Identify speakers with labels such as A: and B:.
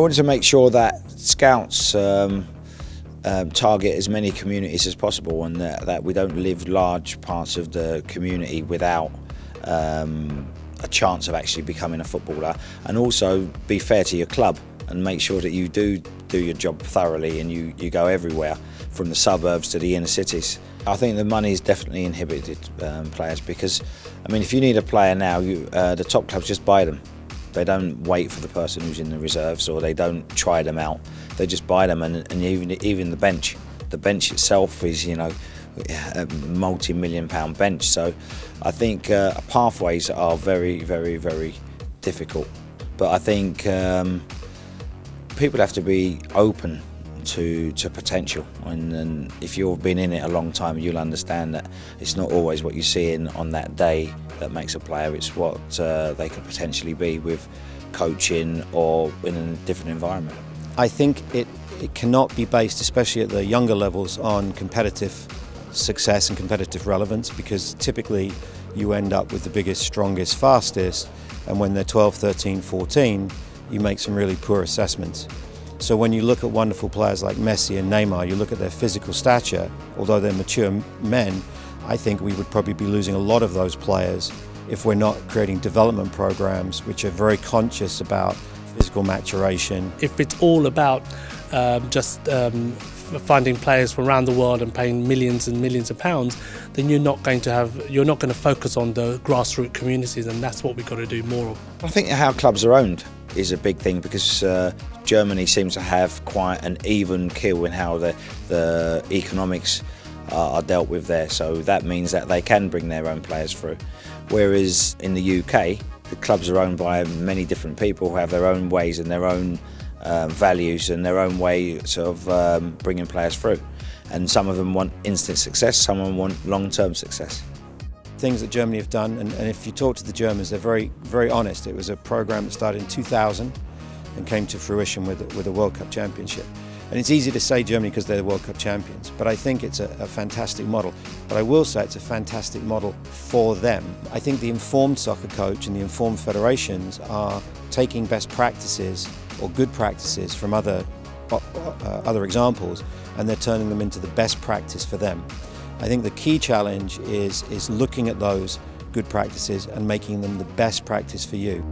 A: I wanted to make sure that scouts target as many communities as possible, and that we don't live large parts of the community without a chance of actually becoming a footballer, and also be fair to your club and make sure that you do your job thoroughly and you go everywhere, from the suburbs to the inner cities. I think the money has definitely inhibited players, because, I mean, if you need a player now, the top clubs just buy them. They don't wait for the person who's in the reserves, or they don't try them out. They just buy them, and even the bench. The bench itself is, you know, a multi-million-pound bench. So I think pathways are very, very, very difficult. But I think people have to be open to potential, and if you've been in it a long time, you'll understand that it's not always what you see on that day that makes a player. It's what they could potentially be with coaching or in a different environment.
B: I think it cannot be based, especially at the younger levels, on competitive success and competitive relevance, because typically you end up with the biggest, strongest, fastest, and when they're 12, 13, 14, you make some really poor assessments. So when you look at wonderful players like Messi and Neymar, you look at their physical stature, although they're mature men, I think we would probably be losing a lot of those players if we're not creating development programs which are very conscious about physical maturation.
C: If it's all about just finding players from around the world and paying millions and millions of pounds, then you're not going to focus on the grassroots communities, and that's what we've got to do more of.
A: I think how clubs are owned is a big thing, because Germany seems to have quite an even keel in how the economics are dealt with there. So that means that they can bring their own players through. Whereas in the UK, the clubs are owned by many different people who have their own ways and their own values and their own ways of bringing players through. And some of them want instant success, some of them want long-term success.
B: Things that Germany have done, and if you talk to the Germans, they're very, very honest. It was a program that started in 2000 and came to fruition with a World Cup championship. And it's easy to say Germany because they're the World Cup champions, but I think it's a fantastic model. But I will say it's a fantastic model for them. I think the informed soccer coach and the informed federations are taking best practices or good practices from other examples, and they're turning them into the best practice for them. I think the key challenge is looking at those good practices and making them the best practice for you.